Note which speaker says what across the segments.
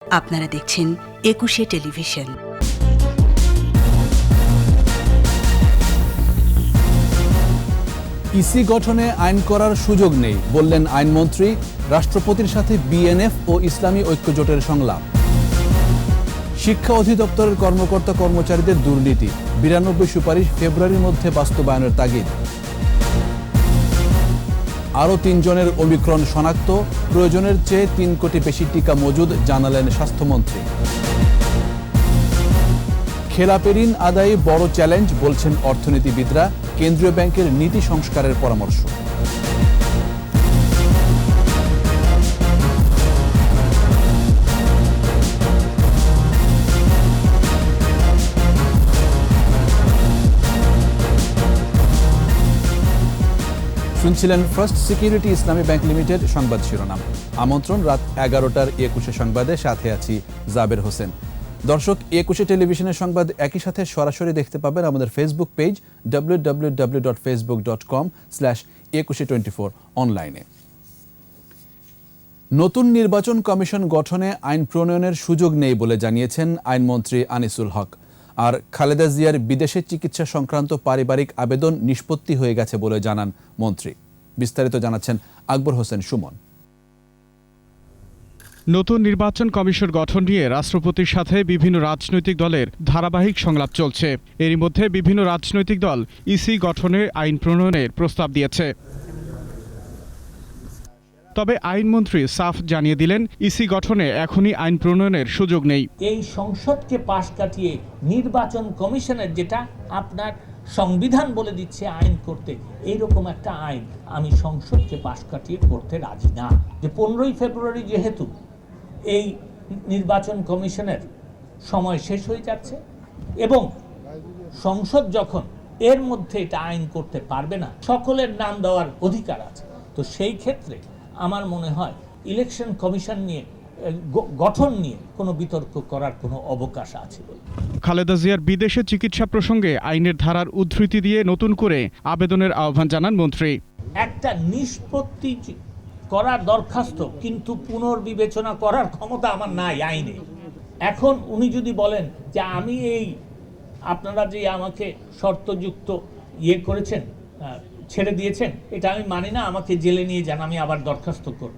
Speaker 1: আপনারা দেখছেন একুশে টেলিভিশন।
Speaker 2: ইসি গঠনে আইন করার সুযোগ নেই বললেন আইনমন্ত্রী। রাষ্ট্রপতির সাথে বিএনএফ ও ইসলামী ঐক্যজোটের সংলাপ। শিক্ষা অধিদপ্তরের কর্মকর্তা কর্মচারীদের দুর্নীতি, 92 সুপারিশ ফেব্রুয়ারির মধ্যে বাস্তবায়নের তাগিদ। আরও 3 জনের ওমিক্রন শনাক্ত, প্রয়োজনের চেয়ে 3 কোটি বেশি টিকা মজুদ জানালেন স্বাস্থ্যমন্ত্রী। খেলাপি ঋণ আদায়ে বড় চ্যালেঞ্জ বলছেন অর্থনীতিবিদরা, কেন্দ্রীয় ব্যাংকের নীতি সংস্কারের পরামর্শ। শুনছিলেন ফার্স্ট সিকিউরিটি ইসলামী ব্যাংক লিমিটেড সংবাদ শিরোনাম। আমন্ত্রণ রাত 11টার একুশে সংবাদে, সাথে আছি জাবের হোসেন। দর্শক, একুশে টেলিভিশনের সংবাদ একই সাথে সরাসরি দেখতে পাবেন আমাদের ফেসবুক পেজ www.facebook.com/2124 অনলাইনে। নতুন নির্বাচন কমিশন গঠনে আইন প্রণয়নের সুযোগ নেই বলে জানিয়েছেন আইনমন্ত্রী আনিসুল হক। আর খালেদা জিয়ার বিদেশে চিকিৎসা সংক্রান্ত পারিবারিক আবেদন নিষ্পত্তি হয়ে গেছে বলে জানান মন্ত্রী। বিস্তারিত জানাচ্ছেন আকবর হোসেন সুমন।
Speaker 3: নতুন নির্বাচন কমিশন গঠন নিয়ে রাষ্ট্রপতির সাথে বিভিন্ন রাজনৈতিক দলের ধারাবাহিক সংলাপ চলছে। এরই মধ্যে বিভিন্ন রাজনৈতিক দল ইসি গঠনে আইন প্রণয়নের প্রস্তাব দিয়েছে। তবে আইনমন্ত্রী সাফ জানিয়ে দিলেন, ইসি গঠনে এখনই আইন প্রণয়নের সুযোগ নেই।
Speaker 4: এই সংসদকে পাশ কাটিয়ে নির্বাচন কমিশনের, যেটা আপনার সংবিধান বলে দিচ্ছে আইন করতে, এইরকম একটা আইন আমি সংসদকে পাশ কাটিয়ে করতে রাজি না। যে 15ই ফেব্রুয়ারি যেহেতু এই নির্বাচন কমিশনের সময় শেষ হয়ে যাচ্ছে এবং সংসদ যখন এর মধ্যে এটা আইন করতে পারবে না, সকলের নাম দেওয়ার অধিকার আছে। তো সেই ক্ষেত্রে আমার মনে হয় ইলেকশন কমিশন নিয়ে গঠন নিয়ে কোনো বিতর্ক করার কোনো অবকাশ আছে বলে।
Speaker 3: খালেদা জিয়ার বিদেশে চিকিৎসা প্রসঙ্গে আইনের ধারার উদ্ধৃতি দিয়ে নতুন করে আবেদনের আহ্বান জানান মন্ত্রী।
Speaker 4: একটা নিষ্পত্তি করার দরখাস্ত কিন্তু পুনর্বিবেচনা করার ক্ষমতা আমার নাই আইনে। এখন উনি যদি বলেন যে আমি এই আপনারা যে আমাকে শর্তযুক্ত করেছেন, ছেড়ে দিয়েছেন, এটা আমি মানি না, আমাকে জেলে নিয়ে যান, আমি আবার দরখাস্ত করব,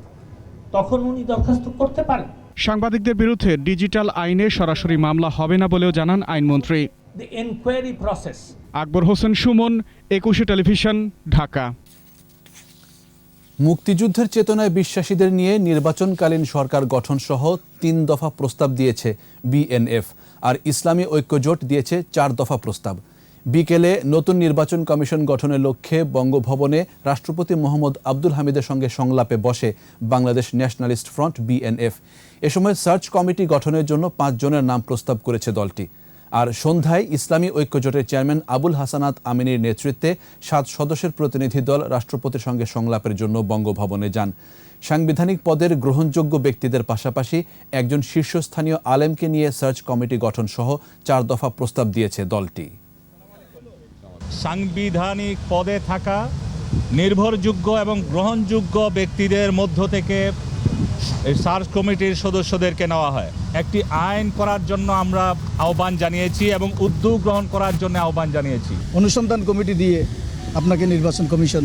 Speaker 4: তখন উনি দরখাস্ত করতে পারেন।
Speaker 3: সাংবাদিকদের বিরুদ্ধে ডিজিটাল আইনে সরাসরি মামলা হবে না বলেও জানান আইনমন্ত্রী।
Speaker 4: The enquiry process.
Speaker 3: Akbar Hossain Suman, Ekushey television, Dhaka.
Speaker 2: মুক্তিযুদ্ধের চেতনায় বিশ্বাসীদের নিয়ে নির্বাচনকালীন সরকার গঠন সহ 3 দফা প্রস্তাব দিয়েছে বিএনএফ, আর ইসলামী ঐক্যজোট দিয়েছে 4 দফা প্রস্তাব। বিকেলে নতুন নির্বাচন কমিশন গঠনের লক্ষ্যে বঙ্গভবনে রাষ্ট্রপতি মোহাম্মদ আব্দুল হামিদের সঙ্গে সংলাপে বসে বাংলাদেশ ন্যাশনালিস্ট ফ্রন্ট বিএনএফ। এ সময় সার্চ কমিটি গঠনের জন্য 5 জনের নাম প্রস্তাব করেছে দলটি। আর সন্ধ্যায় ইসলামী ঐক্যজোটের চেয়ারম্যান আবুল হাসানাত আমিনীর নেতৃত্বে 7 সদস্যের প্রতিনিধি দল রাষ্ট্রপতির সঙ্গে সংলাপের জন্য বঙ্গভবনে যান। সাংবিধানিক পদের গ্রহণযোগ্য ব্যক্তিদের পাশাপাশি একজন শীর্ষস্থানীয় আলেমকে নিয়ে সার্চ কমিটি গঠন সহ 4 দফা প্রস্তাব দিয়েছে দলটি।
Speaker 5: সাংবিধানিক পদে থাকা নির্ভরযোগ্য এবং গ্রহণযোগ্য ব্যক্তিদের মধ্য থেকে এই সার্চ কমিটির সদস্যদেরকে নেওয়া হয়। একটি আইন করার জন্য আমরা আহ্বান জানিয়েছি এবং উদ্যোগ গ্রহণ করার জন্য আহ্বান জানিয়েছি।
Speaker 6: অনুসন্ধান কমিটি দিয়ে আপনাকে নির্বাচন কমিশন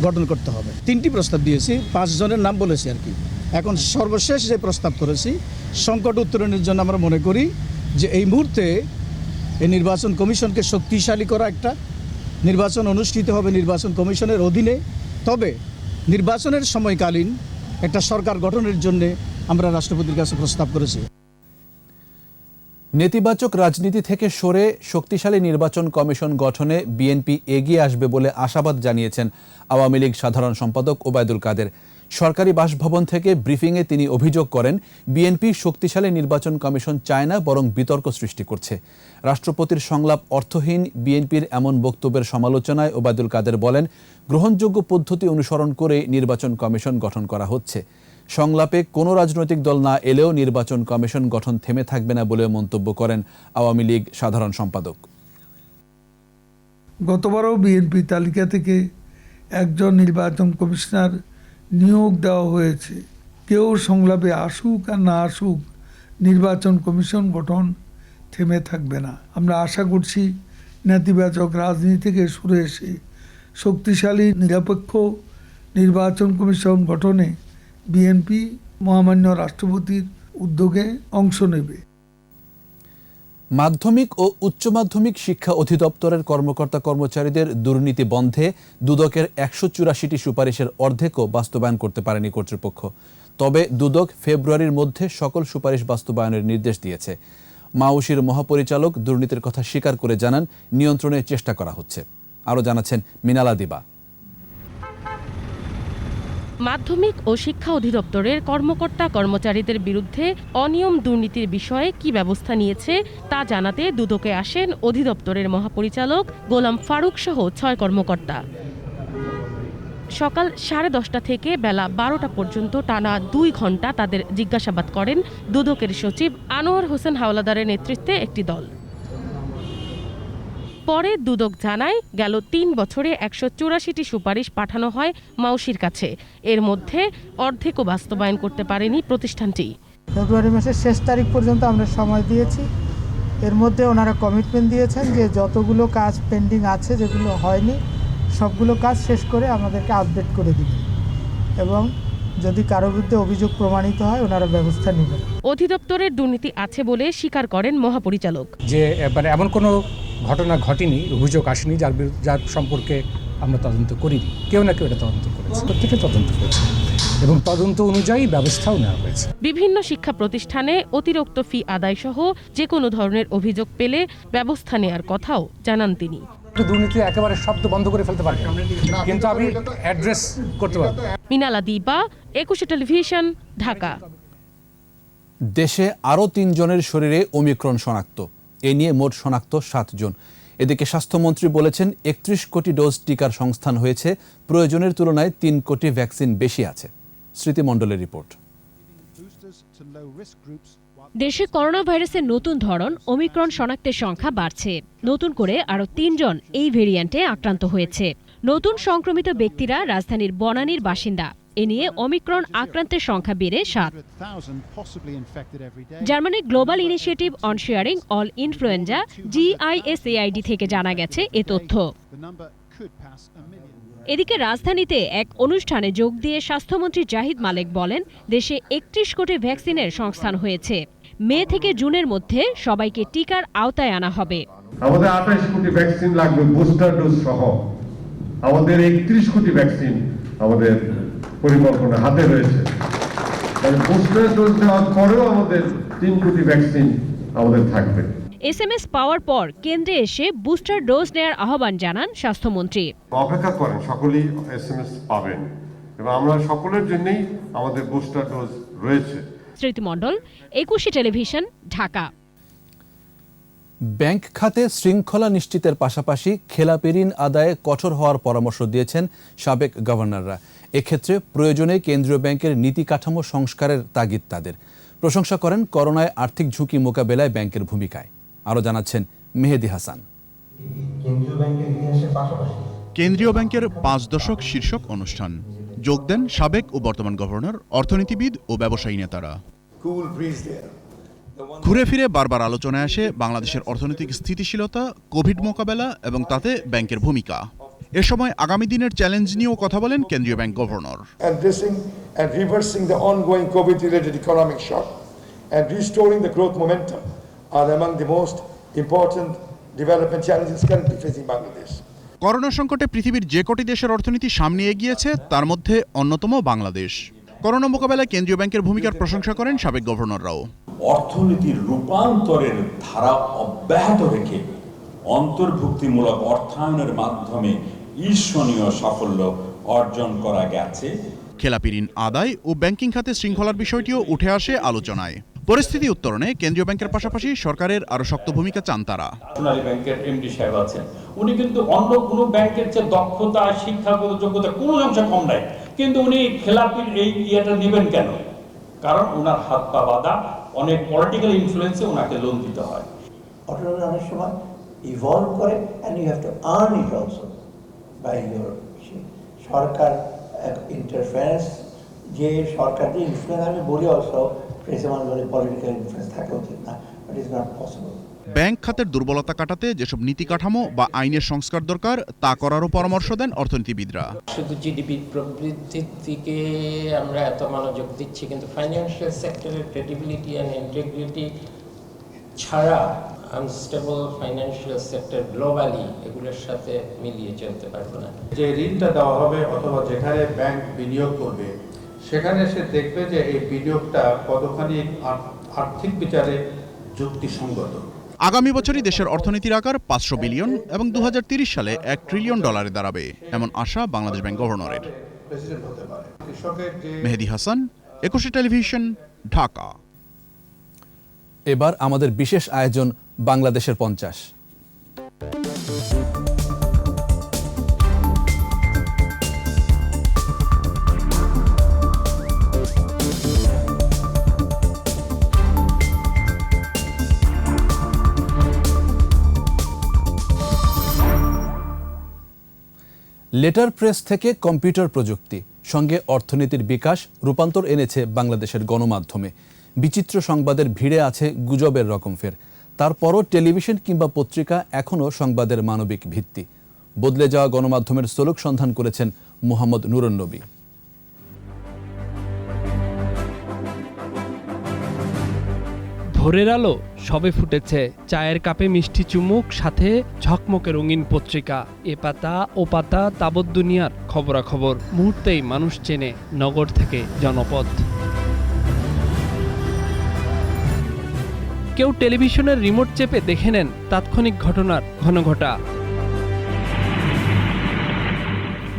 Speaker 6: গঠন করতে হবে। 3টি প্রস্তাব দিয়েছি, 5 জনের নাম বলেছি আর কি। এখন সর্বশেষ যে প্রস্তাব করেছি, সংকট উত্তরণের জন্য আমরা মনে করি যে এই মুহূর্তে এই নির্বাচন কমিশনকে শক্তিশালী করা, একটা নির্বাচন অনুষ্ঠিত হবে নির্বাচন কমিশনের অধীনে। তবে নির্বাচনের সময়কালীন একটা সরকার গঠনের জন্য আমরা রাষ্ট্রপতির কাছে প্রস্তাব করেছি।
Speaker 2: নেতিবাচক রাজনীতি থেকে সরে শক্তিশালী নির্বাচন কমিশন গঠনে বিএনপি এগিয়ে আসবে বলে আশাবাদ জানিয়েছেন আওয়ামী লীগ সাধারণ সম্পাদক ওবায়দুল কাদের। সরকারি বাসভবন থেকে ব্রিফিংয়ে তিনি অভিযোগ করেন, বিএনপি শক্তিশালী নির্বাচন কমিশন চায় না, বরং বিতর্ক সৃষ্টি করছে। রাষ্ট্রপতির সংলাপ অর্থহীন, বিএনপির এমন বক্তব্যের সমালোচনায় ওবায়দুল কাদের বলেন, গ্রহণযোগ্য পদ্ধতি অনুসরণ করে নির্বাচন কমিশন গঠন করা হচ্ছে। সংলাপে কোনো রাজনৈতিক দল না এলেও নির্বাচন কমিশন গঠন থেমে থাকবে না বলে মন্তব্য করেন আওয়ামী লীগ সাধারণ সম্পাদক।
Speaker 7: গতবারও বিএনপি তালিকা থেকে একজন নির্বাচন কমিশনার নিয়োগ দেওয়া হয়েছে। কেউ সংলাপে আসুক আর না আসুক, নির্বাচন কমিশন গঠন থেমে থাকবে না। আমরা আশা করছি নেতিবাচক রাজনীতি থেকে সরে এসে শক্তিশালী নিরপেক্ষ নির্বাচন কমিশন গঠনে বিএনপি মহামান্য রাষ্ট্রপতির উদ্যোগে অংশ নেবে।
Speaker 2: মাধ্যমিক ও উচ্চ মাধ্যমিক শিক্ষা অধিদপ্তরের কর্মকর্তা কর্মচারীদের দুর্নীতি বন্ধে দুদকের ১৮৪টি সুপারিশের অর্ধেকও বাস্তবায়ন করতে পারেনি কর্তৃপক্ষ। তবে দুদক ফেব্রুয়ারির মধ্যে সকল সুপারিশ বাস্তবায়নের নির্দেশ দিয়েছে। মাউশির মহাপরিচালক দুর্নীতির কথা স্বীকার করে জানান, নিয়ন্ত্রণের চেষ্টা করা হচ্ছে। আরও জানাচ্ছেন মিনালা দিবা।
Speaker 8: মাধ্যমিক ও শিক্ষা অধিদপ্তরের কর্মকর্তা কর্মচারীদের বিরুদ্ধে অনিয়ম দুর্নীতির বিষয়ে কি ব্যবস্থা নিয়েছে তা জানাতে দুদকে আসেন অধিদপ্তরের মহাপরিচালক গোলাম ফারুক সহ ৬ কর্মকর্তা। সকাল 10:30 থেকে বেলা 12টা পর্যন্ত টানা 2 ঘণ্টা তাদের জিজ্ঞাসাবাদ করেন দুদকের সচিব আনোয়ার হোসেন হাওলাদারের নেতৃত্বে একটি দল। পরে দুদক জানায়, গেল 3 বছরে ১৮৪টি সুপারিশ পাঠানো হয় মাউশির কাছে। এর মধ্যে অর্ধেকও বাস্তবায়ন করতে পারেনি প্রতিষ্ঠানটি।
Speaker 9: ফেব্রুয়ারি মাসের শেষ তারিখ পর্যন্ত আমরা সময় দিয়েছি। এর মধ্যে ওনারা কমিটমেন্ট দিয়েছেন যে যতগুলো কাজ পেন্ডিং আছে, যেগুলো হয়নি, সবগুলো কাজ শেষ করে আমাদেরকে আপডেট করে দিবেন এবং যদি কারো বিরুদ্ধে অভিযোগ প্রমাণিত হয় ওনারা ব্যবস্থা নেবেন।
Speaker 8: অধিদপ্তরের দুর্নীতি আছে বলে স্বীকার করেন মহাপরিচালক।
Speaker 10: যে এবারে এমন কোনো ঘটনা ঘটেনি, অভিযোগ আসেনি যার সম্পর্কে আমরা তদন্ত করিনি। কেউ না কেউ এটা তদন্ত করেছে, প্রত্যেকে তদন্ত করেছে এবং তদন্ত অনুযায়ী ব্যবস্থাও নেওয়া হয়েছে।
Speaker 8: বিভিন্ন শিক্ষা প্রতিষ্ঠানে অতিরিক্ত ফি আদায় সহ যে কোনো ধরনের অভিযোগ পেলে ব্যবস্থা নেওয়ার কথাও জানান তিনি।
Speaker 10: দুর্নীতি একেবারে শব্দ বন্ধ করে ফেলতে পারবেন, কিন্তু আমি অ্যাড্রেস করতে পারবো।
Speaker 8: মিনালা দিবা, একুশে টেলিভিশন, ঢাকা।
Speaker 2: দেশে আরও 3 জনের শরীরে ওমিক্রন শনাক্ত। এ নিয়ে মোট শনাক্ত 7 জন। এদিকে স্বাস্থ্যমন্ত্রী বলেছেন 31 কোটি ডোজ টিকার সংস্থান হয়েছে, প্রয়োজনের তুলনায় 3 কোটি ভ্যাকসিন বেশি আছে। স্মৃতি মণ্ডলের রিপোর্ট।
Speaker 11: দেশে করোনা ভাইরাসের নতুন ধরন ওমিক্রন শনাক্তের সংখ্যা বাড়ছে। নতুন করে আরও 3 জন এই ভেরিয়েন্টে আক্রান্ত হয়েছে। নতুন সংক্রমিত ব্যক্তিরা রাজধানীর বনানীর বাসিন্দা। এ নিয়ে ওমিক্রন আক্রান্তের সংখ্যা বেড়ে 7। জার্মানির global initiative on sharing all influenza GISAID থেকে জানা গেছে এ তথ্য। এদিকে রাজধানীতে এক অনুষ্ঠানে যোগ দিয়ে স্বাস্থ্যমন্ত্রী জাহিদ মালেক বলেন, দেশে 31 কোটি ভ্যাকসিনের সংস্থান হয়েছে। মে থেকে জুনের মধ্যে সবাইকে টিকার আওতায় আনা হবে।
Speaker 12: আমাদের 28 কোটি ভ্যাকসিন লাগবে বুস্টার ডোজ সহ। আমাদের 31 কোটি ভ্যাকসিন আমাদের পরিকল্পনা হাতে রয়েছে। বুস্টার ডোজ দেওয়ার পরেও আমাদের 3 কোটি ভ্যাকসিন আমাদের থাকবে।
Speaker 11: SMS পাওয়ার পর কেন্দ্রে এসে বুস্টার ডোজ নেওয়ার আহ্বান জানান স্বাস্থ্যমন্ত্রী।
Speaker 12: অপেক্ষা করেন, সকলেই SMS পাবেন এবং আমরা সকলের জন্যই আমাদের বুস্টার ডোজ রয়েছে।
Speaker 11: স্মৃতি মণ্ডল, একুশে টেলিভিশন, ঢাকা।
Speaker 2: ব্যাংক খাতে শৃঙ্খলা নিশ্চিতের পাশাপাশি খেলাপি ঋণ আদায়ে কঠোর হওয়ার পরামর্শ দিয়েছেন সাবেক গভর্নররা। এক্ষেত্রে প্রয়োজনে কেন্দ্রীয় ব্যাংকের নীতি কাঠামো সংস্কারের তাগিদ তাদের। প্রশংসা করেন করোনায় আর্থিক ঝুঁকি মোকাবেলায় ব্যাংকের ভূমিকায়। আরও জানাচ্ছেন মেহেদি হাসান।
Speaker 3: কেন্দ্রীয় ব্যাংকের 5 দশক শীর্ষক অনুষ্ঠান। যোগ দেন সাবেক ও বর্তমান গভর্নর, অর্থনীতিবিদ ও ব্যবসায়ী নেতারা। ঘুরে ফিরে বারবার আলোচনায় আসে বাংলাদেশের অর্থনৈতিক স্থিতিশীলতা, কোভিড মোকাবেলা এবং তাতে ব্যাংকের ভূমিকা। এ সময় আগামী দিনের চ্যালেঞ্জ নিয়েও কথা বলেন কেন্দ্রীয় bank governor.
Speaker 13: Addressing and reversing the ongoing COVID-related economic shock and restoring the growth momentum are among the most important development challenges currently facing Bangladesh.
Speaker 3: Corona সংকটে পৃথিবীর যে কটি দেশের অর্থনীতি সামনে এগিয়েছে তার মধ্যে অন্যতম বাংলাদেশ। করোনা মোকাবেলায় কেন্দ্রীয় ব্যাংকের ভূমিকার প্রশংসা করেন সাবেক গভর্নররাও।
Speaker 14: অর্থনীতির রূপান্তরের ধারা অব্যাহত রেখে অন্তর্ভুক্তিমূলক অর্থায়নের মাধ্যমে ঈর্ষণীয় সাফল্য অর্জন করা গেছে।
Speaker 3: খেলাপি ঋণ আদায় ও ব্যাংকিং খাতে শৃঙ্খলার বিষয়টিও উঠে আসে আলোচনায়। পরিস্থিতি উত্তরণে কেন্দ্রীয় ব্যাংকের পাশাপাশি সরকারের আরো শক্ত ভূমিকা চান তারা।
Speaker 4: সোনালী ব্যাংকের এমডি সাহেব আছেন, উনি কিন্তু অন্য কোনো ব্যাংকের চেয়ে দক্ষতা, শিক্ষাগত যোগ্যতা কোনো অংশে কম নাই, কিন্তু উনি খেলাপির এই ইয়েটা নেবেন কেন? কারণ ওনার হাত পা বাঁধা, অনেক পলিটিক্যাল ইনফ্লুয়েন্সে ওনাকে লোন দিতে হয়।
Speaker 15: অটোনমি অনেক সময় ইভলভ করে and you have to earn it also by your সরকার ইন্টারফারেন্স, যে সরকার যে ইনফ্লুয়েন্স, আমি বলি অলসো প্রিন্সিপাল বলে পলিটিক্যাল ইনফ্লুয়েন্স থাকা উচিত না, but is not possible.
Speaker 16: Bank খাতের দুর্বলতা কাটাতে যেসব নীতি কাঠামো বা আইনের সংস্কার দরকার তা করারও পরামর্শ দেন অর্থনীতিবিদরা।
Speaker 17: শুধু জিডিপি প্রবৃদ্ধির দিকে আমরা এত মনোযোগ দিচ্ছি, কিন্তু ফাইন্যান্সিয়াল সেক্টরের ক্রেডিবিলিটি অ্যান্ড ইন্টিগ্রিটি ছাড়া আনস্টেবল ফাইন্যান্সিয়াল সেক্টর গ্লোবালি এগুলোর সাথে মিলিয়ে চলতে পারবো না।
Speaker 18: যে ঋণটা দেওয়া হবে অথবা যেখানে ব্যাংক বিনিয়োগ করবে সেখানে সে দেখবে যে এই বিনিয়োগটা কতখানি আর্থিক বিচারে যুক্তিসঙ্গত।
Speaker 16: আগামী বছরই দেশের অর্থনীতির আকার 500 বিলিয়ন এবং 2030 সালে $1 ট্রিলিয়ন দাঁড়াবে, এমন আশা বাংলাদেশ ব্যাংক গভর্নরের। মেহেদী হাসান, 21 টেলিভিশন, ঢাকা।
Speaker 2: এবার আমাদের বিশেষ আয়োজন বাংলাদেশের 50। লেটার প্রেস থেকে কম্পিউটার প্রযুক্তি, সঙ্গে অর্থনীতির বিকাশ, রূপান্তর এনেছে বাংলাদেশের গণমাধ্যমে। বিচিত্র সংবাদের ভিড়ে আছে গুজবের রকমফের। তারপরও টেলিভিশন কিংবা পত্রিকা এখনও সংবাদের মানবিক ভিত্তি। বদলে যাওয়া গণমাধ্যমের স্থলক সন্ধান করেছেন মোহাম্মদ নুরুন নবী।
Speaker 19: ভোরের আলো সবে ফুটেছে, চায়ের কাপে মিষ্টি চুমুক, সাথে ঝকমকে রঙিন পত্রিকা। এ পাতা ও পাতা তাবৎ দুনিয়ার খবরাখবর। মুহূর্তেই মানুষ চেনে নগর থেকে জনপদ। কেউ টেলিভিশনের রিমোট চেপে দেখে নেন তাৎক্ষণিক ঘটনার ঘনঘটা।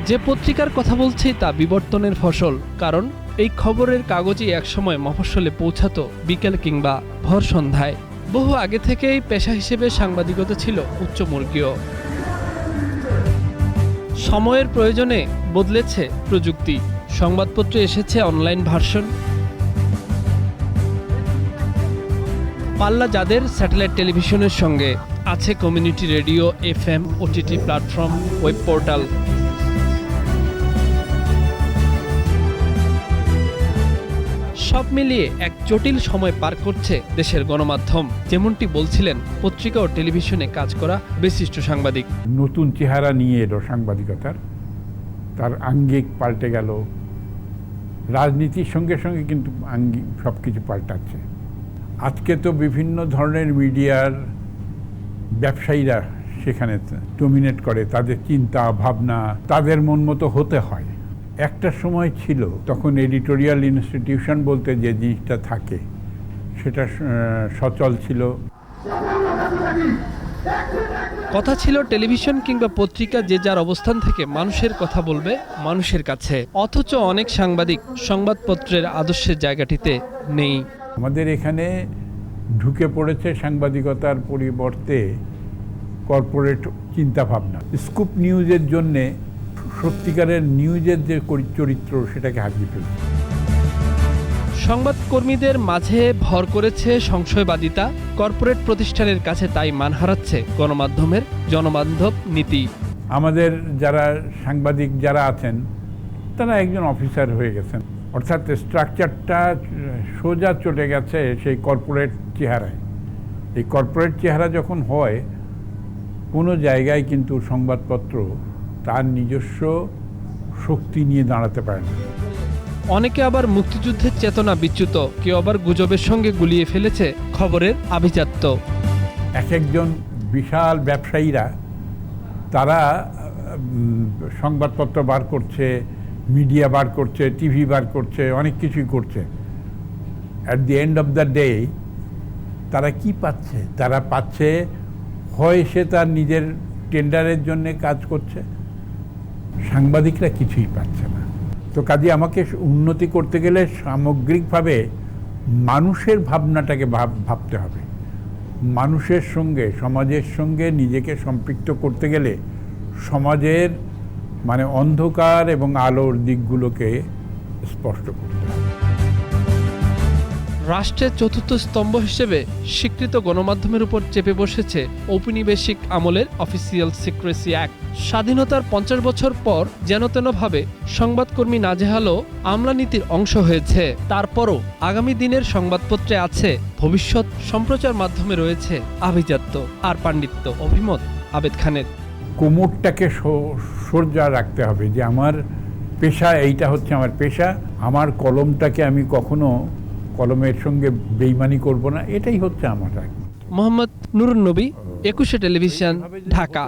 Speaker 19: যে পত্রিকার কথা বলছি তা বিবর্তনের ফসল, কারণ এই খবরের কাগজই একসময় মফস্বলে পৌঁছাতো বিকেল কিংবা ভর সন্ধ্যায়। বহু আগে থেকেই পেশা হিসেবে সাংবাদিকতা ছিল উচ্চমর্গীয়। সময়ের প্রয়োজনে বদলেছে প্রযুক্তি। সংবাদপত্রে এসেছে অনলাইন ভার্সন। পাল্লা যাদের স্যাটেলাইট টেলিভিশনের সঙ্গে, আছে community radio, FM, OTT platform, web portal. সব মিলিয়ে এক জটিল সময় পার করছে দেশের গণমাধ্যম, যেমনটি বলছিলেন পত্রিকা ও টেলিভিশনে কাজ করা বিশিষ্ট সাংবাদিক।
Speaker 20: নতুন চেহারা নিয়ে এলো সাংবাদিকতার, তার আঙ্গিক পাল্টে গেল। রাজনীতির সঙ্গে সঙ্গে কিন্তু আঙ্গিক সব কিছু পাল্টাচ্ছে। আজকে তো বিভিন্ন ধরনের মিডিয়ার ব্যবসায়ীরা সেখানে ডমিনেট করে, তাদের চিন্তা ভাবনা তাদের মন মতো হতে হয়। একটা সময় ছিল তখন এডিটোরিয়াল ইনস্টিটিউশন বলতে যে জিনিসটা থাকে সেটা সচল ছিল।
Speaker 19: কথা ছিল টেলিভিশন কিংবা পত্রিকা যে যার অবস্থান থেকে মানুষের কথা বলবে মানুষের কাছে, অথচ অনেক সাংবাদিক সংবাদপত্রের আদর্শের জায়গাটিতে নেই।
Speaker 20: আমাদের এখানে ঢুকে পড়েছে সাংবাদিকতার পরিবর্তে কর্পোরেট চিন্তাভাবনা। স্কুপ নিউজের জন্যে সত্যিকারের নিউজের যে চরিত্র সেটাকে হারিয়ে ফেলছে।
Speaker 19: সংবাদকর্মীদের মাঝে ভর করেছে সংশয়বাদিতা। কর্পোরেট প্রতিষ্ঠানের কাছে তাই মান হারাচ্ছে গণমাধ্যমের জনবান্ধব নীতি।
Speaker 20: আমাদের যারা সাংবাদিক যারা আছেন তারা একজন অফিসার হয়ে গেছেন, অর্থাৎ স্ট্রাকচারটা সোজা চলে গেছে সেই কর্পোরেট চেহারায়। এই কর্পোরেট চেহারা যখন হয়, কোনো জায়গায় কিন্তু সংবাদপত্র তার নিজস্ব শক্তি নিয়ে দাঁড়াতে পারে না।
Speaker 19: অনেকে আবার মুক্তিযুদ্ধের চেতনা বিচ্যুত, কেউ আবার গুজবের সঙ্গে গুলিয়ে ফেলেছে খবরের আভিজাত্য।
Speaker 20: এক একজন বিশাল ব্যবসায়ীরা তারা সংবাদপত্র বার করছে, মিডিয়া বার করছে, টিভি বার করছে, অনেক কিছুই করছে। At the end of the day তারা কি পাচ্ছে? তারা পাচ্ছে হয় সে তার নিজের টেন্ডারের জন্য কাজ করছে, সাংবাদিকরা কিছুই পাচ্ছে না। তো কাজে আমাকে উন্নতি করতে গেলে সামগ্রিকভাবে মানুষের ভাবনাটাকে ভাবতে হবে। মানুষের সঙ্গে, সমাজের সঙ্গে নিজেকে সম্পৃক্ত করতে গেলে সমাজের মানে অন্ধকার এবং আলোর দিকগুলোকে স্পষ্ট করতে হবে।
Speaker 19: রাষ্ট্রের চতুর্থ স্তম্ভ হিসেবে স্বীকৃত গণমাধ্যমের উপর চেপে বসেছে ঔপনিবেশিক আমলের অফিসিয়াল সিক্রেসি অ্যাক্ট। স্বাধীনতার 50 বছর পর যেনতেনভাবে সংবাদকর্মী নাজেহালও আমলানীতির অংশ হয়েছে। তারপরও আগামী দিনের সংবাদপত্রে আছে ভবিষ্যৎ, সম্প্রচার মাধ্যমে রয়েছে আভিজাত্য আর পাণ্ডিত্য। অভিমত আবেদ খানের।
Speaker 20: কোমরটাকে সোজা রাখতে হবে যে আমার পেশা, এইটা হচ্ছে আমার পেশা, আমার কলমটাকে আমি কখনো কলমের সঙ্গে বেইমানি করব না, এটাই হচ্ছে আমার।
Speaker 19: মোহাম্মদ নুরুন নবী, 21 টেলিভিশন, ঢাকা।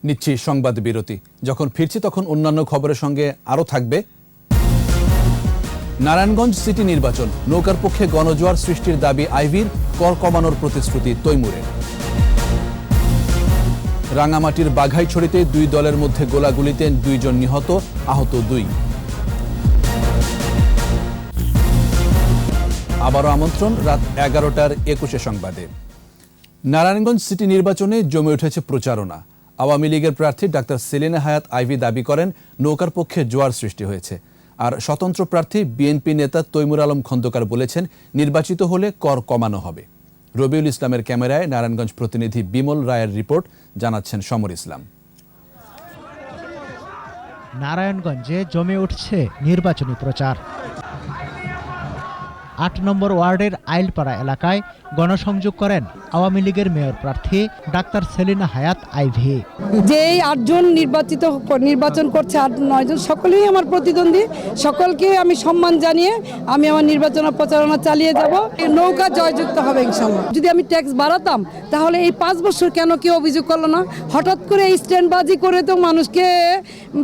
Speaker 2: নিচ্ছি সংবাদ বিরতি। যখন ফিরছি তখন অন্যান্য খবরের সঙ্গে আরও থাকবে নারায়ণগঞ্জ সিটি নির্বাচন, নৌকার পক্ষে গণজোয়ার সৃষ্টির দাবি আইভীর, কর কমানোর প্রতিশ্রুতি তৈমুরের। রাঙামাটির বাঘাইছড়িতে 2 দলের মধ্যে গোলাগুলিতে 2 জন নিহত, আহত 2। আবারও আমন্ত্রণ রাত 11টার 21 সংবাদে। নারায়ণগঞ্জ সিটি নির্বাচনে জমে উঠেছে প্রচারণা। আওয়ামী লীগের প্রার্থী ডাক্তার সেলিনা হায়াত আইভী দাবি করেন নৌকার পক্ষে জোয়ার সৃষ্টি হয়েছে। আর স্বতন্ত্র প্রার্থী বিএনপি নেতা তৈমুর আলম খন্দকার বলেছেন নির্বাচিত হলে কর কমানো হবে। রবিউল ইসলামের ক্যামেরায় নারায়ণগঞ্জ প্রতিনিধি বিমল রায়ের রিপোর্ট, জানাচ্ছেন সমর ইসলাম।
Speaker 21: নারায়ণগঞ্জে জমে উঠছে নির্বাচনী প্রচার। 8 নম্বর ওয়ার্ডের আইলপাড়া এলাকায় গণসংযোগ করেন আওয়ামী লীগের মেয়র প্রার্থী ডাক্তার সেলিনা হায়াত আইভী।
Speaker 22: যেই 8 জন নির্বাচন করছে, 8-9 জন সকলেই আমার প্রতিদ্বন্দ্বী, সকলকে আমি সম্মান জানিয়ে আমি আমার নির্বাচন প্রচারণা চালিয়ে যাব। নৌকা জয়যুক্ত হবে ইনশাআল্লাহ। যদি আমি ট্যাক্স বাড়াতাম তাহলে এই 5 বছর কেন কেউ অভিযোগ করলো না? হঠাৎ করে এই স্ট্যান্ডবাজি করে তো মানুষকে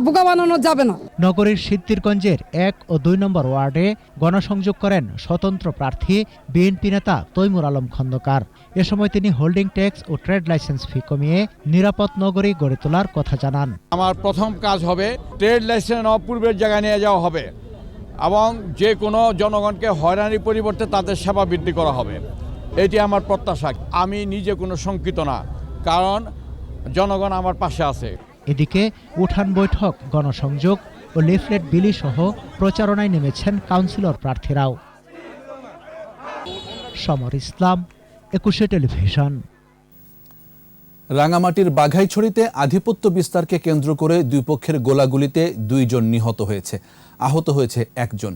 Speaker 22: বোকা বানানো যাবে না।
Speaker 21: নগরীর সিদ্ধিরগঞ্জের 1 ও 2 নম্বর ওয়ার্ডে গণসংযোগ করেন স্বতন্ত্র প্রার্থী বিএনপি নেতা তৈমুর আলম খন্দকার। এ সময় তিনি হোল্ডিং ট্যাক্স ও ট্রেড লাইসেন্স ফি কমিয়ে নিরাপদ নগরী গড়ে তোলার কথা জানান।
Speaker 23: আমার প্রথম কাজ হবে ট্রেড লাইসেন্স অপূর্বের জায়গায় নিয়ে যাওয়া হবে এবং যে কোনো জনগণকে হয়রানির পরিবর্তে তাদের সেবা বৃদ্ধি করা হবে, এটি আমার প্রত্যাশা। আমি নিজে কোনো শঙ্কিত না, কারণ জনগণ আমার পাশে আছে।
Speaker 21: এদিকে উঠান বৈঠক, গণসংযোগ ও লিফলেট বিলি সহ প্রচারণায় নেমেছেন কাউন্সিলর প্রার্থীরাও। সমর ইসলাম, 21 টেলিভিশন।
Speaker 2: রাঙামাটির বাঘাইছড়িতে আধিপত্য বিস্তারকে কেন্দ্র করে 2 পক্ষের গোলাগুলিতে 2 জন নিহত হয়েছে, আহত হয়েছে 1 জন।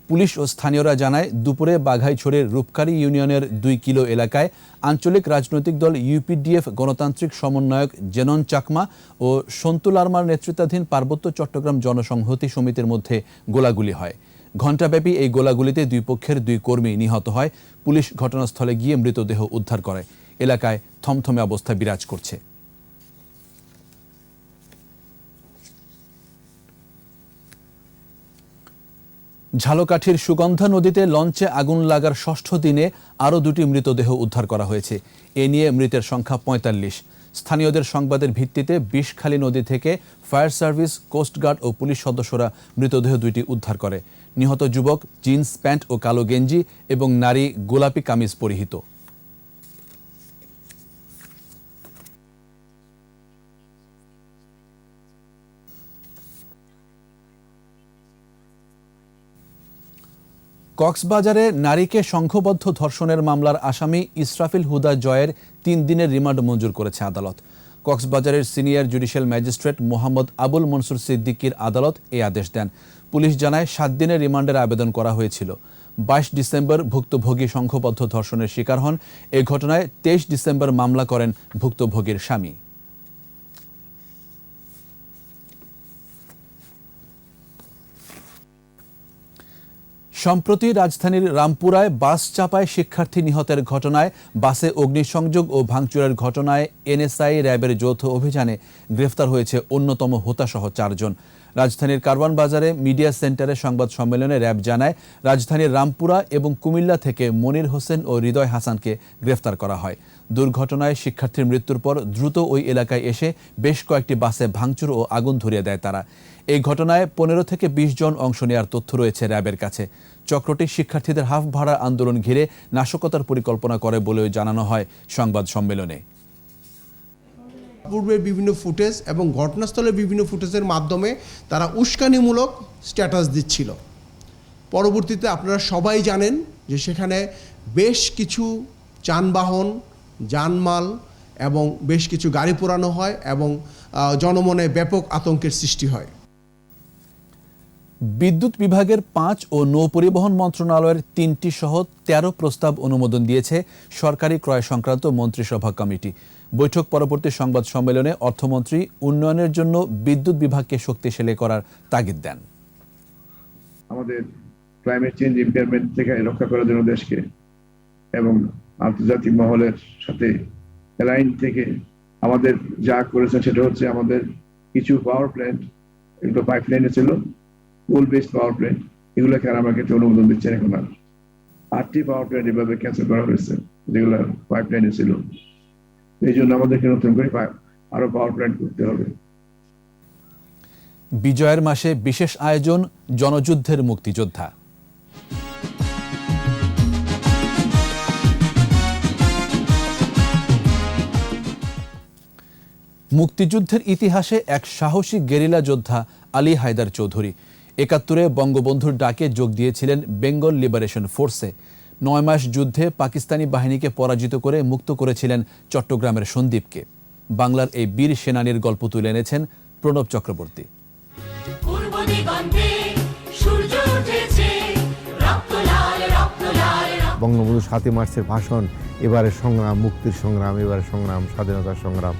Speaker 2: পুলিশ ও স্থানীয়রা জানায় দুপুরে বাঘাইছড়ির রূপকারী ইউনিয়নের 2 কিলো এলাকায় আঞ্চলিক রাজনৈতিক দল ইউপিডিএফ গণতান্ত্রিক সমন্বয়ক জেনন চাকমা ও সন্তু লারমার নেতৃত্বাধীন পার্বত্য চট্টগ্রাম জনসংহতি সমিতির মধ্যে গোলাগুলি হয়। ঘণ্টাব্যাপী এই গোলাগুলিতে 2 পক্ষের 2 কর্মী নিহত হয়। পুলিশ ঘটনাস্থলে গিয়ে মৃতদেহ উদ্ধার করে। এলাকায় থমথমে অবস্থা বিরাজ করছে। ঝালকাঠির সুগন্ধা নদীতে লঞ্চে আগুন লাগার 6ষ্ঠ দিনে আরও 2টি মৃতদেহ উদ্ধার করা হয়েছে। এ নিয়ে মৃতের সংখ্যা 45। স্থানীয়দের সংবাদের ভিত্তিতে বিষখালী নদী থেকে ফায়ার সার্ভিস, কোস্টগার্ড ও পুলিশ সদস্যরা মৃতদেহ 2টি উদ্ধার করে। নিহত যুবক জিন্স প্যান্ট ও কালো গেঞ্জি এবং নারী গোলাপি কামিজ পরিহিত। কক্সবাজারে নারীকে সংঘবদ্ধ ধর্ষণের মামলার আসামি ইসরাফিল হুদা জয়ের 3 দিনের রিমান্ড মঞ্জুর করেছে আদালত। কক্সবাজারের senior judicial magistrate Mohammad Abul Mansur সিদ্দিকীর আদালত এই আদেশ দেন। পুলিশ জানায় 7 দিনের রিমান্ডের আবেদন করা হয়েছিল। 22 ডিসেম্বর ভুক্তভোগী সংঘবদ্ধ ধর্ষণের শিকার হন। এই ঘটনায় 23 ডিসেম্বর মামলা করেন ভুক্তভোগীর স্বামী। সম্প্রতি রাজধানীর রামপুরায় বাস চাপায় শিক্ষার্থী নিহতের ঘটনায় বাসে অগ্নিসংযোগ ও ভাঙচুরের ঘটনায় এনএসআই র্যাবের যৌথ অভিযানে গ্রেফতার হয়েছে অন্যতম হোতাসহ 4 জন। রাজধানীর কারওয়ান বাজারে মিডিয়া সেন্টারে সংবাদ সম্মেলনে র্যাব জানায় রাজধানীর রামপুরা এবং কুমিল্লা থেকে মনির হোসেন ও হৃদয় হাসানকে গ্রেফতার করা হয়। দুর্ঘটনায় শিক্ষার্থীর মৃত্যুর পর দ্রুত ওই এলাকায় এসে বেশ কয়েকটি বাসে ভাঙচুর ও আগুন ধরিয়ে দেয় তারা। এই ঘটনায় 15 থেকে 20 জন অংশ নেওয়ার তথ্য রয়েছে র্যাবের কাছে। চক্রটি শিক্ষার্থীদের হাফ ভাড়া আন্দোলন ঘিরে নাশকতার পরিকল্পনা করে বলেও জানানো হয় সংবাদ সম্মেলনে।
Speaker 24: পূর্বের বিভিন্ন ফুটেজ এবং ঘটনাস্থলের বিভিন্ন ফুটেজের মাধ্যমে তারা উস্কানিমূলক স্ট্যাটাস দিচ্ছিল।
Speaker 1: পরবর্তীতে আপনারা সবাই জানেন যে সেখানে বেশ কিছু যানবাহন, জানমাল এবং বেশ কিছু গাড়ি পোড়ানো হয় এবং জনমনে ব্যাপক আতঙ্কের সৃষ্টি হয়।
Speaker 2: বিদ্যুৎ বিভাগের 5 ও নৌপরিবহন মন্ত্রণালয়ের 3টি সহ 13 প্রস্তাব অনুমোদন দিয়েছে সরকারি ক্রয় সংক্রান্ত মন্ত্রিসভা কমিটি। বৈঠক পরবর্তী সংবাদ সম্মেলনে অর্থমন্ত্রী উন্নয়নের জন্য বিদ্যুৎ বিভাগকে শক্তিশালী করার তাগিদ দেন।
Speaker 5: আমাদের ক্লাইমেট চেঞ্জ ইম্পেয়ারমেন্ট থেকে রক্ষা করার জন্য দেশকে এবং আন্তর্জাতিক মহলের সাথে অ্যালাইন থেকে আমাদের যা করেছেন সেটা হচ্ছে আমাদের কিছু পাওয়ার প্ল্যান্ট, এগুলো পাইপলাইনে ছিল, কোল বেসড পাওয়ার প্ল্যান্ট, এগুলোকে আর আমাকে অনুমোদন দিচ্ছেন এখন আর। 8টি পাওয়ার প্ল্যান্ট এভাবে ক্যান্সেল করা হয়েছে যেগুলো পাইপলাইনে ছিল। এই জন্য আমাদেরকে নতুন করে আরো পাওয়ার প্ল্যান্ট করতে হবে।
Speaker 2: বিজয়ের মাসে বিশেষ আয়োজন জনযুদ্ধের মুক্তিযোদ্ধা। মুক্তিযুদ্ধের ইতিহাসে এক সাহসী গেরিলা যোদ্ধা আলী হায়দার চৌধুরী ৭১-এ বঙ্গবন্ধুর ডাকে যোগ দিয়েছিলেন বেঙ্গল লিবারেশন ফোর্সে। 9 মাস যুদ্ধে পাকিস্তানি বাহিনীকে পরাজিত করে মুক্ত করেছিলেন চট্টগ্রামের সন্দ্বীপকে। বাংলার এই বীর সেনানীর গল্প তুলে এনেছেন প্রণব চক্রবর্তী।
Speaker 6: বঙ্গবন্ধু ৭ই মার্চের ভাষণ, এবারে সংগ্রাম, মুক্তির সংগ্রাম, এবারে সংগ্রাম, স্বাধীনতার সংগ্রাম,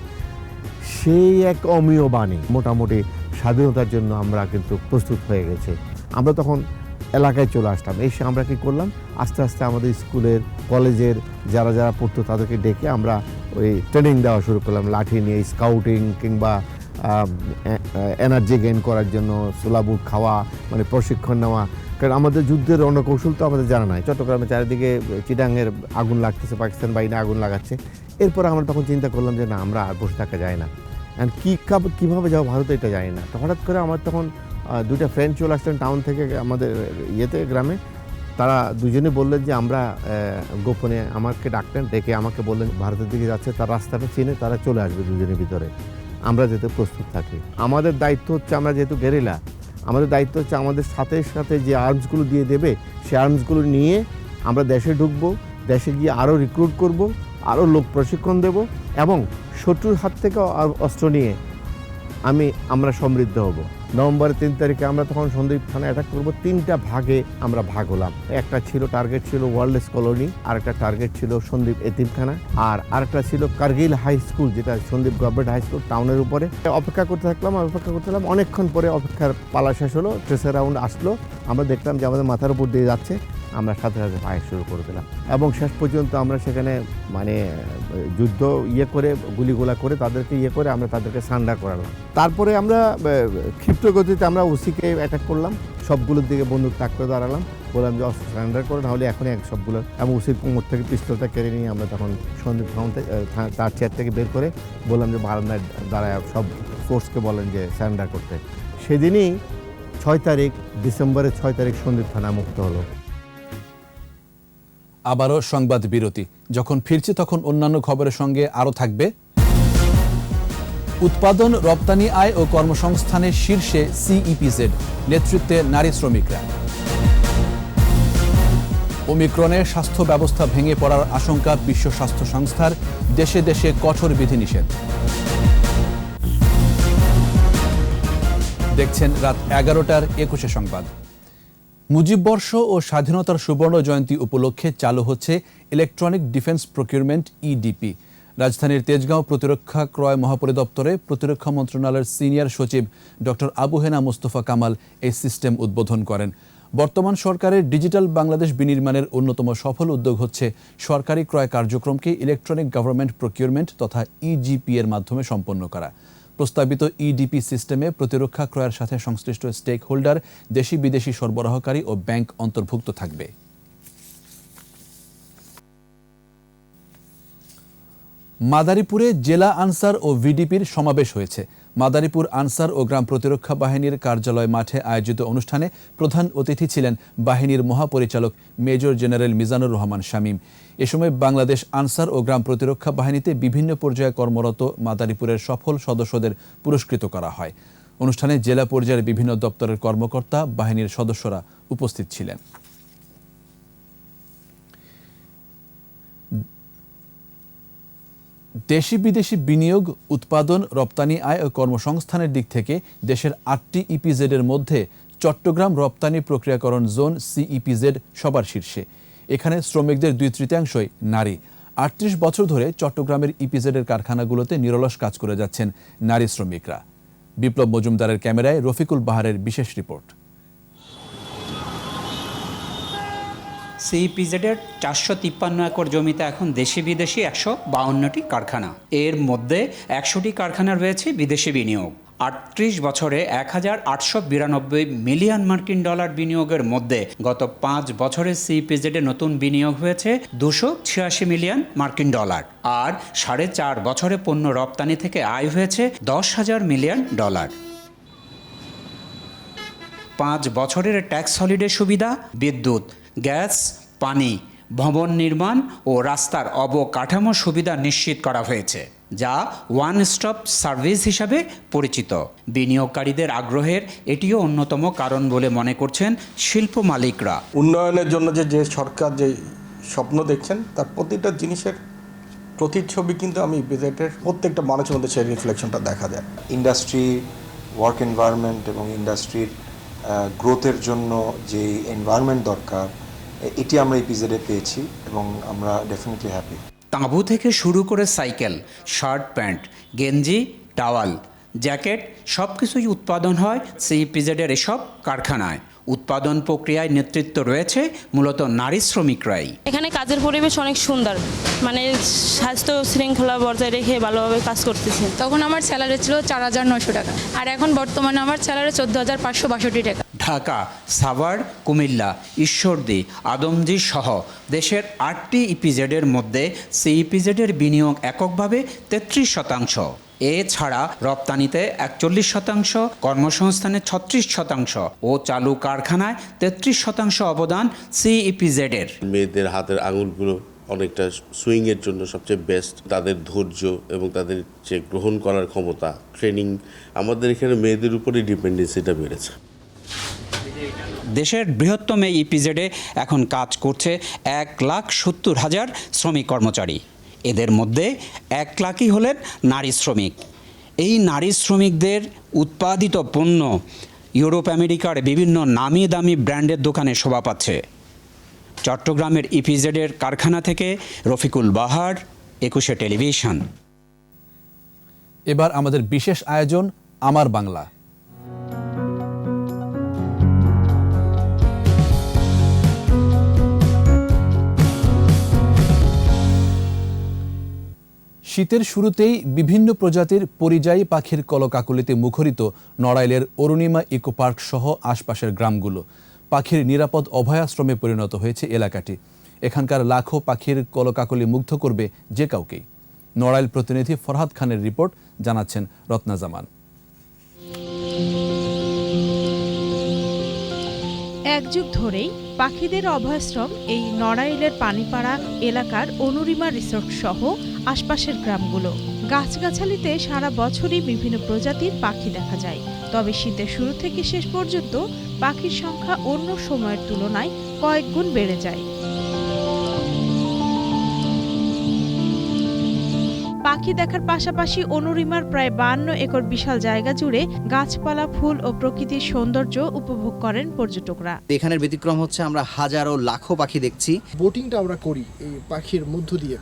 Speaker 6: সেই এক অমীয় বাণী। মোটামুটি স্বাধীনতার জন্য আমরা কিন্তু প্রস্তুত হয়ে গেছি। আমরা তখন এলাকায় চলে আসলাম, এসে আমরা কি করলাম, আস্তে আস্তে আমাদের স্কুলের, কলেজের যারা যারা পড়তো তাদেরকে ডেকে আমরা ওই ট্রেনিং দেওয়া শুরু করলাম, লাঠি নিয়ে স্কাউটিং কিংবা এনার্জি গেইন করার জন্য সোলাবুট খাওয়া, মানে প্রশিক্ষণ নেওয়া। কারণ আমাদের যুদ্ধের রণকৌশল তো আমাদের জানা নাই। চট্টগ্রামের চারিদিকে চিটাঙের আগুন লাগতেছে, পাকিস্তান বাহিনী আগুন লাগাচ্ছে। এরপর আমরা তখন চিন্তা করলাম যে না, আমরা আর বসে থাকা যায় না, অ্যান্ড কীভাবে যাবো ভারতে এটা যায় না। তো হঠাৎ করে আমার তখন 2টা ফ্রেন্ড চলে আসলেন টাউন থেকে আমাদের গ্রামে। তারা দুজনে বললেন যে আমরা গোপনে আমাকে ডাকলেন, ডেকে আমাকে বললেন ভারতের দিকে যাচ্ছে, তার রাস্তাটা চিনে তারা চলে আসবে দুজনের ভিতরে, আমরা যেতে প্রস্তুত থাকি। আমাদের দায়িত্ব হচ্ছে, আমরা যেহেতু গেরিলা, আমাদের দায়িত্ব হচ্ছে আমাদের সাথে সাথে যে আর্মসগুলো দিয়ে দেবে সেই আর্মসগুলো নিয়ে আমরা দেশে ঢুকবো, দেশে গিয়ে আরও রিক্রুট করব, আরও লোক প্রশিক্ষণ দেব এবং শত্রুর হাত থেকে অস্ত্র নিয়ে আমরা সমৃদ্ধ হব। নভেম্বরের 3 তারিখে আমরা তখন সন্দ্বীপ থানায় অ্যাটাক করবো। 3টা ভাগে আমরা ভাগ হলাম। একটা ছিল টার্গেট ছিল ওয়ার্ল্ডলেস কলোনি, আরেকটা টার্গেট ছিল সন্দ্বীপ এতিমখানা, আর আরেকটা ছিল কার্গিল হাই স্কুল, যেটা সন্দ্বীপ গভর্নমেন্ট হাই স্কুল টাউনের উপরে। অপেক্ষা করতে থাকলাম। অনেকক্ষণ পরে অপেক্ষার পালা শেষ হলো, ট্রেসার রাউন্ড আসলো। আমরা দেখলাম যে আমাদের মাথার উপর দিয়ে যাচ্ছে, আমরা সাথে সাথে ফায়ার শুরু করে দিলাম এবং শেষ পর্যন্ত আমরা সেখানে মানে যুদ্ধ করে গুলিগোলা করে তাদেরকে করে আমরা তাদেরকে সারেন্ডার করালাম। তারপরে আমরা ক্ষিপ্ত গতিতে আমরা ওসিকে অ্যাটাক করলাম, সবগুলোর দিকে বন্দুক তাক করে দাঁড়ালাম, বললাম যে অস্ত্র সারেন্ডার করে, নাহলে এখনই সবগুলো। এবং ওসির কোমর থেকে পিস্তলটা কেড়ে নিয়ে আমরা তখন সন্দীপ তার চেয়ার থেকে বের করে বললাম যে বারান্দায় দাঁড়ায় সব ফোর্সকে বলেন যে সারেন্ডার করতে। সেদিনই 6 তারিখ, ডিসেম্বরের 6 তারিখ সন্দীপ থানা মুক্ত হলো।
Speaker 2: আবারও সংবাদ বিরতি। যখন ফিরছি তখন অন্যান্য খবরের সঙ্গে আরও থাকবে উৎপাদন, রপ্তানি, আয় ও কর্মসংস্থানের শীর্ষে সিইপিজেড, নেতৃত্বে নারী শ্রমিকরা। ওমিক্রনে স্বাস্থ্য ব্যবস্থা ভেঙে পড়ার আশঙ্কা বিশ্ব স্বাস্থ্য সংস্থার, দেশে দেশে কঠোর বিধিনিষেধ। দেখছেন রাত 11টার 21 সংবাদ। মুজিব বর্ষ ও স্বাধীনতার সুবর্ণ জয়ন্তী উপলক্ষে চালু হচ্ছে ইলেকট্রনিক ডিফেন্স প্রকিউরমেন্ট ইডিপি। রাজধানীর তেজগাঁও প্রতিরক্ষা ক্রয় মহাপরিদপ্তরে প্রতিরক্ষা মন্ত্রণালয়ের সিনিয়র সচিব ডক্টর আবু হেনা মোস্তফা কামাল এই সিস্টেম উদ্বোধন করেন। বর্তমান সরকারের ডিজিটাল বাংলাদেশ বিনির্মাণের অন্যতম সফল উদ্যোগ হচ্ছে সরকারি ক্রয় কার্যক্রমকে ইলেকট্রনিক গভর্নমেন্ট প্রকিউরমেন্ট তথা ইজিপি এর মাধ্যমে সম্পন্ন করা। প্রস্তাবিত ইডিপি সিস্টেমে প্রতিরক্ষা ক্রয়ের সাথে সংশ্লিষ্ট স্টেক হোল্ডার, দেশি বিদেশি সরবরাহকারী ও ব্যাংক অন্তর্ভুক্ত থাকবে। মাদারীপুরে জেলা আনসার ও ভিডিপির সমাবেশ হয়েছে। মাদারীপুর আনসার ও গ্রাম প্রতিরক্ষা বাহিনীর কার্যালয় মাঠে আয়োজিত অনুষ্ঠানে প্রধান অতিথি ছিলেন বাহিনীর মহাপরিচালক মেজর জেনারেল মিজানুর রহমান শামীম। এ সময় বাংলাদেশ আনসার ও গ্রাম প্রতিরক্ষা বাহিনীতে বিভিন্ন পর্যায়ে কর্মরত মাদারীপুরের সফল সদস্যদের পুরস্কৃত করা হয়। অনুষ্ঠানে জেলা পর্যায়ের বিভিন্ন দপ্তরের কর্মকর্তা, বাহিনীর সদস্যরা উপস্থিত ছিলেন। দেশি বিদেশি বিনিয়োগ, উৎপাদন, রপ্তানি, আয় ও কর্মসংস্থানের দিক থেকে দেশের 8টি ইপিজেডের মধ্যে চট্টগ্রাম রপ্তানি প্রক্রিয়াকরণ জোন সিইপিজেড সবার শীর্ষে। এখানে শ্রমিকদের 2/3 নারী। 38 বছর ধরে চট্টগ্রামের ইপিজেডের কারখানাগুলোতে নিরলস কাজ করে যাচ্ছেন নারী শ্রমিকরা। বিপ্লব মজুমদারের ক্যামেরায় রফিকুল বাহারের বিশেষ রিপোর্ট।
Speaker 7: সিইপিজেডের 453 একর জমিতে এখন দেশি বিদেশি 152টি কারখানা। এর মধ্যে 100টি কারখানা রয়েছে বিদেশি বিনিয়োগ। 38 বছরে 1892 মিলিয়ন মার্কিন ডলার বিনিয়োগের মধ্যে গত 5 বছরে সিইপিজেডে নতুন বিনিয়োগ হয়েছে 286 মিলিয়ন মার্কিন ডলার। আর 4.5 বছরে পণ্য রপ্তানি থেকে আয় হয়েছে 10,000 মিলিয়ন ডলার। 5 বছরের ট্যাক্স হলিডে সুবিধা, বিদ্যুৎ, গ্যাস, পানি, ভবন নির্মাণ ও রাস্তার অবকাঠামো সুবিধা নিশ্চিত করা হয়েছে, যা ওয়ান স্টপ সার্ভিস হিসাবে পরিচিত। বিনিয়োগকারীদের আগ্রহের এটিও অন্যতম কারণ বলে মনে করছেন শিল্প মালিকরা।
Speaker 9: উন্নয়নের জন্য যে সরকার যে স্বপ্ন দেখছেন তার প্রতিটা জিনিসের প্রতিচ্ছবি কিন্তু আমি ইপিজেডের প্রত্যেকটা মানুষের মধ্যে সেই রিফ্লেকশনটা দেখা যায়।
Speaker 10: ইন্ডাস্ট্রি, ওয়ার্ক এনভায়রনমেন্ট এবং ইন্ডাস্ট্রির গ্রোথের জন্য যে এনভায়রনমেন্ট দরকার এটি আমরা ইপিজেডে পেয়েছি এবং আমরা ডেফিনেটলি হ্যাপি।
Speaker 7: তাঁবু থেকে শুরু করে সাইকেল, শার্ট, প্যান্ট, গেঞ্জি, টাওয়াল, জ্যাকেট সব কিছুই উৎপাদন হয় সিইপিজেডের এসব কারখানায়। উৎপাদন প্রক্রিয়ায় নেতৃত্ব রয়েছে মূলত নারী শ্রমিকরাই।
Speaker 24: এখানে কাজের পরিবেশ অনেক সুন্দর, মানে স্বাস্থ্য শৃঙ্খলা বজায় রেখে ভালোভাবে কাজ করতেছে।
Speaker 25: তখন আমার স্যালারি ছিল 4,900 টাকা, আর এখন বর্তমানে আমার স্যালারি 14,562 টাকা।
Speaker 7: ঢাকা, সাভার, কুমিল্লা, ঈশ্বরদী, আদমজী সহ দেশের 8টি ইপিজেডের মধ্যে সিইপিজেডের বিনিয়োগ এককভাবে 33%। এছাড়া রপ্তানিতে 41%, কর্মসংস্থানে 36% ও চালু কারখানায় 33% অবদান সিইপিজেডের।
Speaker 26: মেয়েদের হাতের আঙুলগুলো অনেকটা সুইংয়ের জন্য সবচেয়ে বেস্ট। তাদের ধৈর্য এবং তাদের যে গ্রহণ করার ক্ষমতা, ট্রেনিং, আমাদের এখানে মেয়েদের উপরেই ডিপেন্ডেন্সিটা বেড়েছে।
Speaker 7: দেশের বৃহত্তম এই ইপিজেডে এখন কাজ করছে 1,70,000 শ্রমিক কর্মচারী। এদের মধ্যে 1 লাখই হলেন নারী শ্রমিক। এই নারী শ্রমিকদের উৎপাদিত পণ্য ইউরোপ আমেরিকার বিভিন্ন নামি দামি ব্র্যান্ডের দোকানে শোভা পাচ্ছে। চট্টগ্রামের ইপিজেডের কারখানা থেকে রফিকুল বাহার, 21 টেলিভিশন।
Speaker 2: এবার আমাদের বিশেষ আয়োজন আমার বাংলা। শীতের শুরুতেই বিভিন্ন প্রজাতির পরিযায়ী পাখির কলকাকলিতে মুখরিত নড়াইলের অরুণিমা ইকো পার্ক সহ আশপাশের গ্রামগুলো। পাখির নিরাপদ অভয়াশ্রমে পরিণত হয়েছে এলাকাটি। এখানকার লাখো পাখির কলকাকলি মুগ্ধ করবে যে কাউকেই। নড়াইল প্রতিনিধি ফরহাদ খানের রিপোর্ট, জানাচ্ছেন রত্না জামান।
Speaker 27: এক যুগ ধরেই পাখিদের অভয়াশ্রম এই নড়াইলের পানিপাড়া এলাকার অনুরিমা রিসোর্ট সহ আশপাশের গ্রামগুলো। গাছগাছালিতে সারা বছরই বিভিন্ন প্রজাতির পাখি দেখা যায়, তবে শীতের শুরু থেকে শেষ পর্যন্ত পাখির সংখ্যা অন্য সময়ের তুলনায় কয়েক গুণ বেড়ে যায়। পাখি দেখার পাশাপাশি অনুরিমার প্রায় 52 একর বিশাল জায়গা জুড়ে গাছপালা, ফুল ও প্রকৃতির সৌন্দর্য উপভোগ করেন পর্যটকরা।
Speaker 28: এখানের ব্যতিক্রম হচ্ছে আমরা হাজারো লাখো পাখি দেখছি।
Speaker 29: বোটিংটা আমরা করি এই পাখির মধ্য দিয়ে,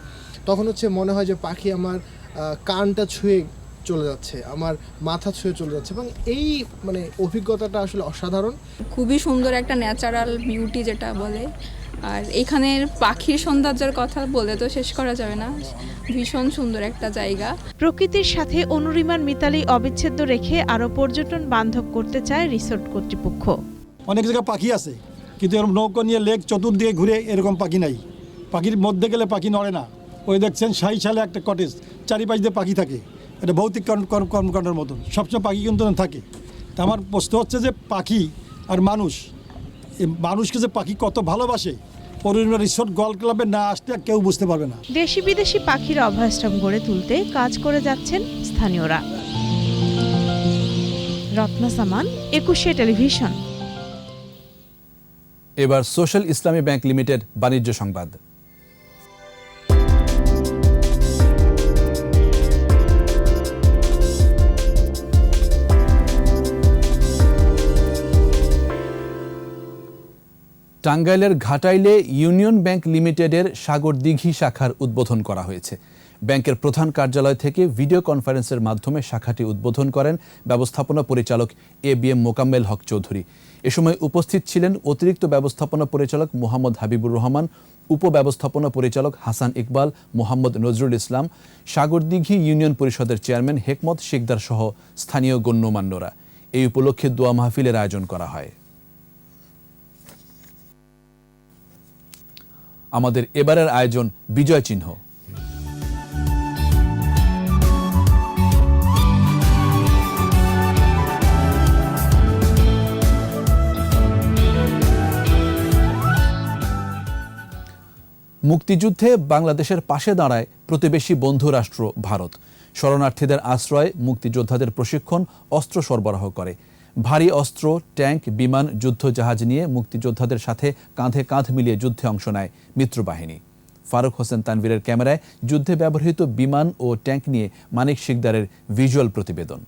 Speaker 29: তখন হচ্ছে মনে হয় যে পাখি আমার কানটা ছুঁয়ে চলে যাচ্ছে, আমার মাথা ছুঁয়ে চলে যাচ্ছে, এবং এই মানে অভিজ্ঞতাটা আসলে অসাধারণ।
Speaker 25: খুবই সুন্দর একটা ন্যাচারাল বিউটি যেটা বলে, আর এখানের পাখির সৌন্দর্যের কথা বলে তো শেষ করা যাবে না। ভীষণ সুন্দর একটা জায়গা।
Speaker 27: প্রকৃতির সাথে অনুরিমার মিতালি অবিচ্ছেদ্য রেখে আরো পর্যটন বান্ধব করতে চায় রিসোর্ট কর্তৃপক্ষ।
Speaker 30: অনেক জায়গায় পাখি আছে, কিন্তু এরকম নৌকা নিয়ে লেক চতুর্দিকে ঘুরে এরকম পাখি নাই। পাখির মধ্যে গেলে পাখি নড়ে না। ওই দেখছেন 60 সালে একটা কটেজ, চারিপাশ দিয়ে পাখি থাকে। এটা ভৌতিক কর্মকাণ্ডের মতন, সবসময় পাখি কিন্তু থাকে। তা আমার প্রশ্ন হচ্ছে যে পাখি আর মানুষকে যে পাখি কত ভালোবাসে, অরুণিমা রিসোর্ট গল্ফ ক্লাবে না আসলে কেউ বুঝতে পারবে না।
Speaker 27: দেশি বিদেশি পাখির অভয়াশ্রম গড়ে তুলতে কাজ করে যাচ্ছেন স্থানীয়রা। রত্না সামান, একুশে টেলিভিশন।
Speaker 2: এবার সোশ্যাল ইসলামী ব্যাংক লিমিটেড বাণিজ্য সংবাদ। টাঙ্গাইলের ঘাটাইলে ইউনিয়ন ব্যাংক লিমিটেডের সাগরদিঘি শাখার উদ্বোধন করা হয়েছে। ব্যাংকের প্রধান কার্যালয় থেকে ভিডিও কনফারেন্সের মাধ্যমে শাখাটি উদ্বোধন করেন ব্যবস্থাপনা পরিচালক এবিএম মোকাম্মেল হক চৌধুরী। এ সময় উপস্থিত ছিলেন অতিরিক্ত ব্যবস্থাপনা পরিচালক মোহাম্মদ হাবিবুর রহমান, উপব্যবস্থাপনা পরিচালক হাসান ইকবাল, মোহাম্মদ নজরুল ইসলাম, সাগরদিঘি ইউনিয়ন পরিষদের চেয়ারম্যান হেকমত শিকদার সহ স্থানীয় গণ্যমান্যরা। এই উপলক্ষে দোয়া মাহফিলের আয়োজন করা হয়। আমাদের এবারের আয়োজন বিজয় চিহ্ন। মুক্তিযুদ্ধে বাংলাদেশের পাশে দাঁড়ায় প্রতিবেশী বন্ধু রাষ্ট্র ভারত। শরণার্থীদের আশ্রয়, মুক্তিযোদ্ধাদের প্রশিক্ষণ, অস্ত্র সরবরাহ করে। ভারী অস্ত্র, ট্যাঙ্ক, বিমান, যুদ্ধজাহাজ নিয়ে মুক্তিযোদ্ধাদের সাথে কাঁধে কাঁধ মিলিয়ে যুদ্ধে অংশ নেয় মিত্রবাহিনী। ফারুক হোসেন তানভীরের ক্যামেরায় যুদ্ধে ব্যবহৃত বিমান ও ট্যাঙ্ক নিয়ে মানিক শিকদারের ভিজুয়াল প্রতিবেদন।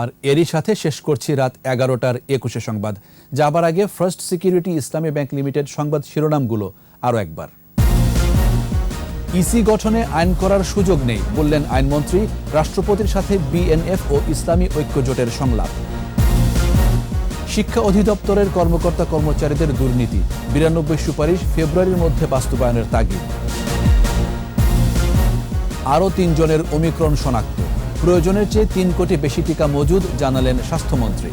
Speaker 2: আর এরই সাথে শেষ করছি রাত 11টার 21 সংবাদ। যাবার আগে ফার্স্ট সিকিউরিটি ইসলামী ব্যাংক লিমিটেড সংবাদ শিরোনামগুলো আরও একবার। ইসি গঠনে আইন করার সুযোগ নেই বললেন আইনমন্ত্রী। রাষ্ট্রপতির সাথে বিএনএফ ও ইসলামী ঐক্য জোটের সংলাপ। শিক্ষা অধিদপ্তরের কর্মকর্তা কর্মচারীদের দুর্নীতি, 92 সুপারিশ ফেব্রুয়ারির মধ্যে বাস্তবায়নের তাগিদ। আরও 3 জনের ওমিক্রন শনাক্ত, প্রয়োজনের চেয়ে 3 কোটি বেশি টিকা মজুদ জানালেন স্বাস্থ্যমন্ত্রী।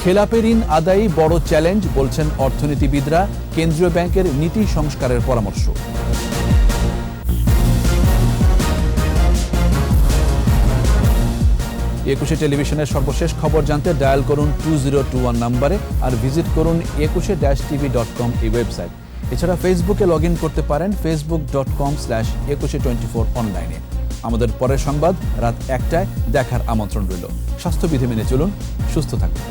Speaker 2: খেলাপি ঋণ আদায়ী বড় চ্যালেঞ্জ বলছেন অর্থনীতিবিদরা, কেন্দ্রীয় ব্যাংকের নীতি সংস্কারের পরামর্শ। একুশে টেলিভিশনের সর্বশেষ খবর জানতে ডায়াল করুন 2021 নম্বরে আর ভিজিট করুন ekushe-tv.com এই ওয়েবসাইট। এছাড়া ফেসবুকে লগ ইন করতে পারেন facebook.com/ekushe24 অনলাইনে। আমাদের পরের সংবাদ রাত 1টায় দেখার আমন্ত্রণ রইল। স্বাস্থ্যবিধি মেনে চলুন, সুস্থ থাকুন।